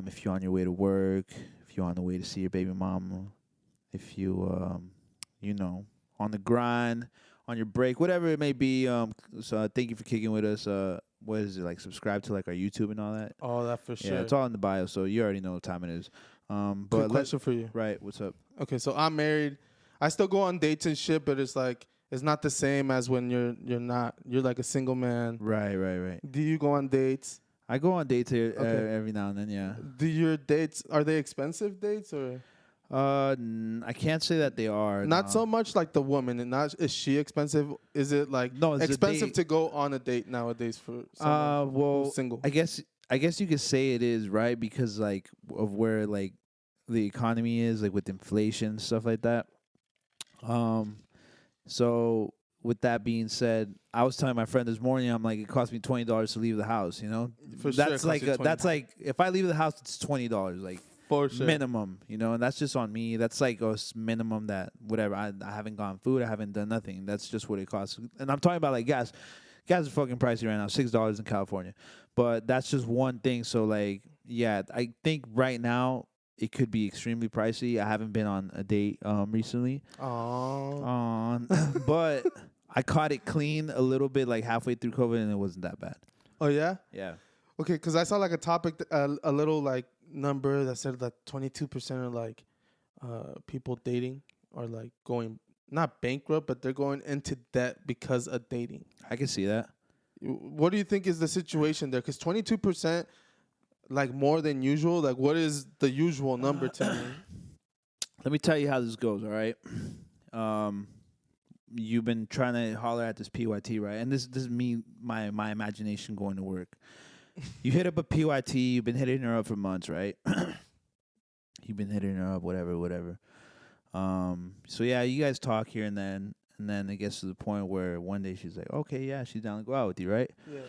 If you're on your way to work, if you're on the way to see your baby mama, if you know, on the grind, on your break, whatever it may be. Thank you for kicking with us. What is it like? Subscribe to like our YouTube and all that. All that for Yeah, sure. it's all in the bio, so you already know what time it is. Quick But question for you. right, what's up? Okay, so I'm married. I still go on dates and shit, but it's like it's not the same as when you're not. You're like a single man. Right. Do you go on dates? I go on dates here Okay. every now and then. Yeah. Do your dates are they expensive dates or I can't say that they are. not no. so much like the woman? And not is she expensive? Is it like No, it's a expensive date. to go on a date nowadays for someone Well, who's single? I guess you could say it is right because like of where like the economy is like with inflation stuff like that. So with that being said, I was telling my friend this morning, I'm like, it cost me $20 to leave the house. You know, For sure, it that's costs like you that's like if I leave the house, it's $20 like For sure. minimum. You know, and that's just on me. That's like a minimum that whatever. I haven't gone food. I haven't done nothing. That's just what it costs. And I'm talking about like gas. Gas is fucking pricey right now, $6 in California. But that's just one thing. So like, yeah, I think right now it could be extremely pricey. I haven't been on a date recently. Oh. But I caught it clean a little bit like halfway through COVID and it wasn't that bad. Oh yeah. Yeah. Okay, because I saw like a topic, a little like number that said that 22% of like people dating are like going not bankrupt, but they're going into debt because of dating. I can see that. What do you think is the situation there? Because 22%, like more than usual. Like, what is the usual number to me? Let me tell you how this goes, all right? You've been trying to holler at this PYT, right? And this is me, my imagination going to work. You hit up a PYT, you've been hitting her up for months, right? You've been hitting her up, whatever. So yeah, you guys talk here and then it gets to the point where one day she's like, okay, yeah, she's down to go out with you, right? Yeah.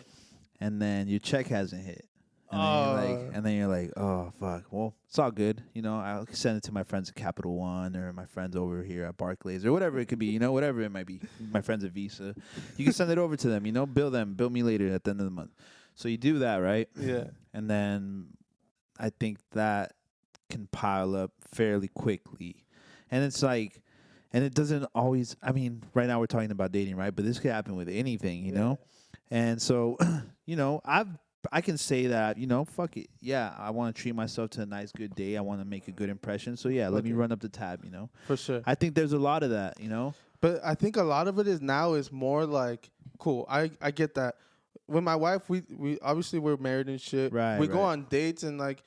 And then your check hasn't hit. And then you're like, oh fuck. Well, it's all good. You know, I'll send it to my friends at Capital One or my friends over here at Barclays or whatever it could be. You know, whatever it might be. My friends at Visa. You can send it over to them. You know, bill me later at the end of the month. So you do that, right? Yeah. And then I think that can pile up fairly quickly. And it's like, and it doesn't always. I mean, right now we're talking about dating, right? But this could happen with anything, you know. And so, you know, I can say that, you know, fuck it. Yeah, I want to treat myself to a nice, good day. I want to make a good impression. So, yeah, let me run up the tab, you know. For sure. I think there's a lot of that, you know. But I think a lot of it is now is more like, cool, I get that. With my wife, we obviously we're married and shit. Right, We go right. on dates and like,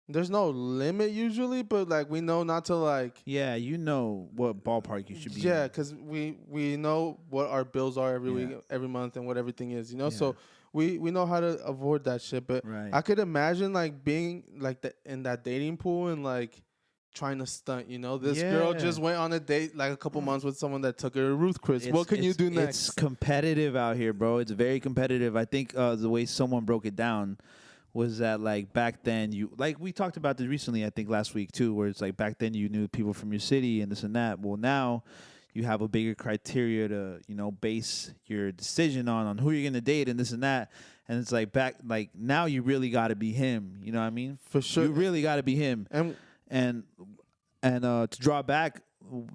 there's no limit usually, but like we know not to like. Yeah, you know what ballpark you should be Yeah, in. because we know what our bills are every week, every month, and what everything is, you know. So we know how to avoid that shit. But Right. I could imagine like being like in that dating pool and like trying to stunt. You know, this girl Yeah. just went on a date like a couple months with someone that took her to Ruth Chris. What can you do It's next? competitive out here, bro. It's very competitive. I think the way someone broke it down was that like back then you like we talked about this recently, I think last week too, where it's like back then you knew people from your city and this and that. Well, now you have a bigger criteria to, you know, base your decision on who you're gonna date and this and that. And it's like back like now you really gotta be him. You know what I mean? For sure. You really gotta be him. And And to draw back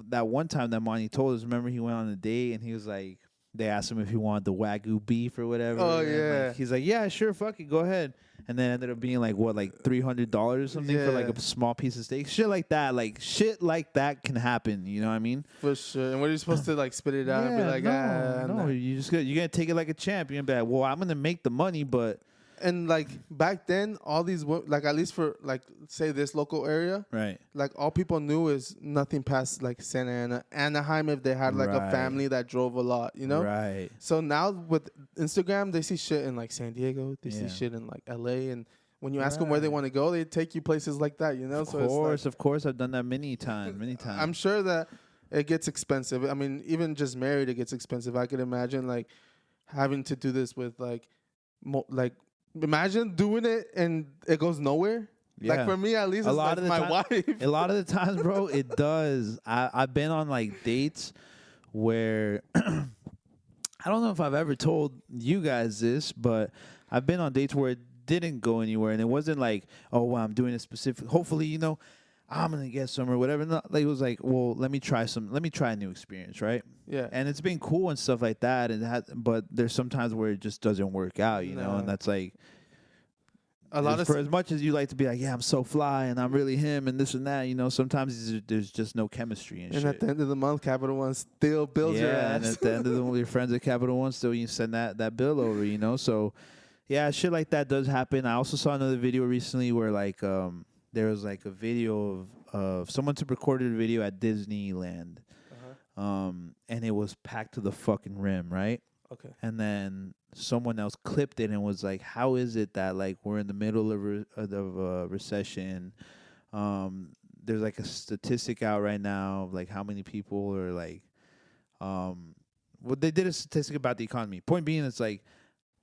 that one time that Monty told us, remember he went on a date and he was like, they asked him if he wanted the Wagyu beef or whatever. Oh, and yeah. like, he's like, yeah, sure, fuck it, go ahead. And then ended up being like what, like $300 or something for like Yeah. a small piece of steak. Shit like that, can happen. You know what I mean? for sure. And what are you supposed to like spit it out and be like, no, nah. you're gonna take it like a champ. You're gonna be like, well, I'm gonna make the money, but And like back then, all these like at least for like say this local area, right. like all people knew is nothing past like Santa Ana, Anaheim if they had like a Right. family that drove a lot, you know. Right. So now with Instagram, they see shit in like San Diego, they see Yeah. shit in like LA, and when you ask them where they Right. want to go, they take you places like that, you know. Of course, I've done that many times. I'm sure that it gets expensive. I mean, even just married, it gets expensive. I could imagine like having to do this with like, imagine doing it and it goes nowhere. Yeah. Like for me, at least, A it's lot like of the my time- wife. A lot of the times, bro, it does. I've been on like dates where I don't know if I've ever told you guys this, but I've been on dates where it didn't go anywhere, and it wasn't like, oh, well, I'm doing a specific. Hopefully, I'm gonna get some or whatever. No, like, it was like, well, let me try a new experience, right? Yeah. And it's been cool and stuff like that, but there's sometimes where it just doesn't work out, No. and that's like. A lot of For as much as you like to be like, yeah, I'm so fly and I'm really him and this and that, sometimes there's just no chemistry and shit. at the end of the month, Capital One still bills your ass. And at the end of the month, your friends at Capital One still you send that bill over, So, yeah, shit like that does happen. I also saw another video recently where like there was like a video of someone recorded a video at Disneyland, and it was packed to the fucking rim, right? Okay. And then someone else clipped it and was like, how is it that like we're in the middle of a recession? There's like a statistic out right now of like how many people are like, well, they did a statistic about the economy. Point being, it's like,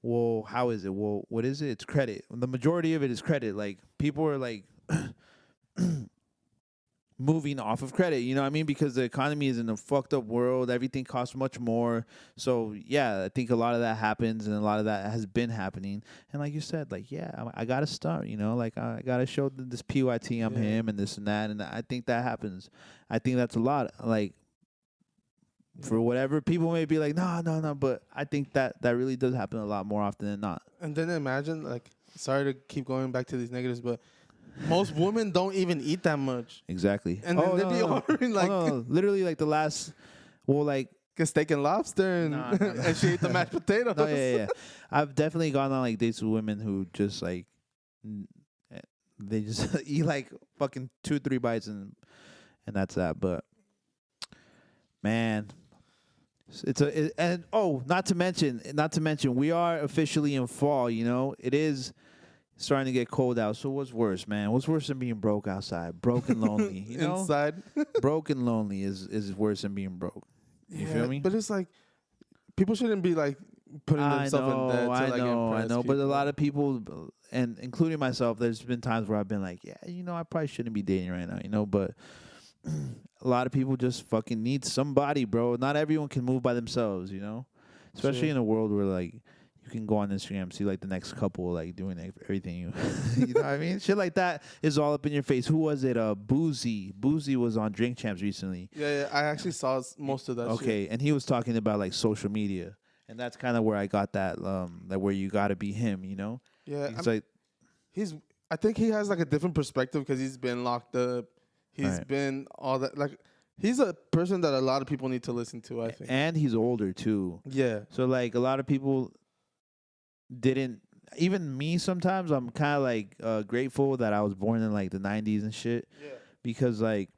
well, how is it? Well, what is it? It's credit. The majority of it is credit. Like people are like moving off of credit, you know what I mean? Because the economy is in a fucked up world. Everything costs much more. So, yeah, I think a lot of that happens and a lot of that has been happening. And like you said, like, yeah, I got to start, Like, I got to show this PYT I'm him and this and that. And I think that happens. I think that's a lot. Like, for whatever, people may be like, no. But I think that really does happen a lot more often than not. And then imagine, like, sorry to keep going back to these negatives, but most women don't even eat that much. Exactly. And then they'd be ordering, like... literally, like, the last... Well, like... steak and lobster, and, and she ate the mashed potatoes. No, yeah. I've definitely gone on, like, dates with women who just, like... They just eat, like, fucking 2-3 bites, and that's that. But, man... not to mention, we are officially in fall, It is... starting to get cold out. So what's worse, man? What's worse than being broke outside? Broke and lonely. Inside. Broke and lonely is worse than being broke. You feel me? But it's like people shouldn't be like putting themselves in debt to like impress I know. people. But a lot of people, and including myself, there's been times where I've been like, yeah, I probably shouldn't be dating right now, But a lot of people just fucking need somebody, bro. Not everyone can move by themselves, Especially in a world where like you can go on Instagram, see like the next couple like doing everything you know what I mean? Shit like that is all up in your face. Who was it? Boozy. Boozy was on Drink Champs recently. Yeah, I actually saw most of that shit. And he was talking about like social media. And that's kind of where I got that where you got to be him, Yeah. It's I think he has like a different perspective because he's been locked up. He's Right. been all that. Like, he's a person that a lot of people need to listen to, I think. And he's older too. Yeah. So like a lot of people didn't, even me sometimes, I'm kind of like grateful that I was born in like the 90s and shit. Yeah. Because like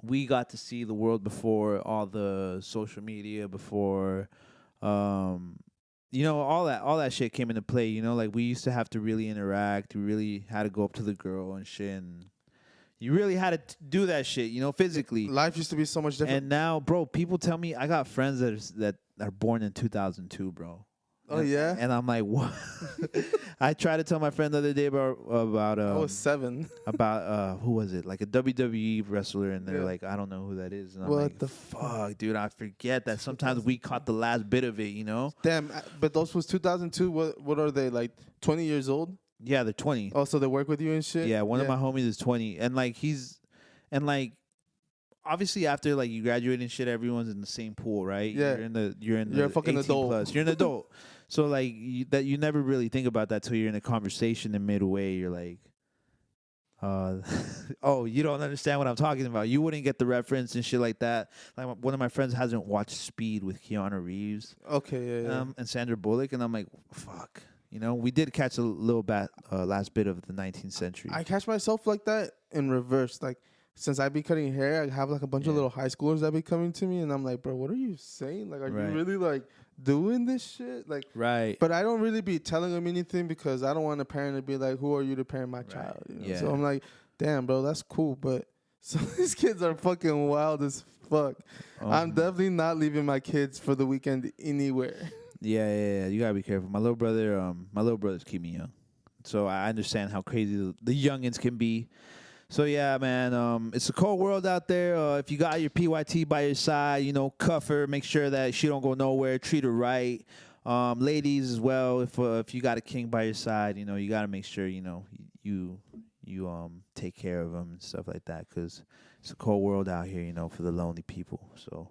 we got to see the world before all the social media, before all that shit came into play, like we used to have to really interact. We really had to go up to the girl and shit, and you really had to do that shit, physically. Life used to be so much different. And now, bro, people tell me I got friends that are born in 2002, bro. Oh, yeah? And I'm like, what? I tried to tell my friend the other day about I was 7. about who was it? Like a WWE wrestler, and they're Yeah. like, I don't know who that is. And I'm What like, the fuck, dude, I forget that sometimes we caught the last bit of it, Damn, but those was 2002. What are they, like 20 years old? Yeah, they're 20. Oh, so they work with you and shit? Yeah, one of my homies is 20, and like obviously after like you graduate and shit, everyone's in the same pool, right? Yeah. You're You're a fucking 18 adult. plus. You're an adult. So like you never really think about that till you're in a conversation and midway you're like, oh, you don't understand what I'm talking about. You wouldn't get the reference and shit like that. Like one of my friends hasn't watched Speed with Keanu Reeves, Okay, yeah. and Sandra Bullock, and I'm like, fuck. We did catch a little last bit of the 19th century. I catch myself like that in reverse. Like, since I be cutting hair, I have like a bunch of little high schoolers that be coming to me, and I'm like, bro, what are you saying? Like, are Right. you really like doing this shit? Like, Right. but I don't really be telling them anything because I don't want a parent to be like, who are you to parent my child? Yeah. So I'm like, damn, bro, that's cool. But some of these kids are fucking wild as fuck. I'm definitely not leaving my kids for the weekend anywhere. Yeah. You gotta be careful. My little brothers keep me young, so I understand how crazy the youngins can be. So yeah, man, it's a cold world out there. If you got your PYT by your side, cuff her, make sure that she don't go nowhere, treat her right. Ladies as well, if you got a king by your side, you got to make sure you take care of them and stuff like that, because it's a cold world out here, for the lonely people. So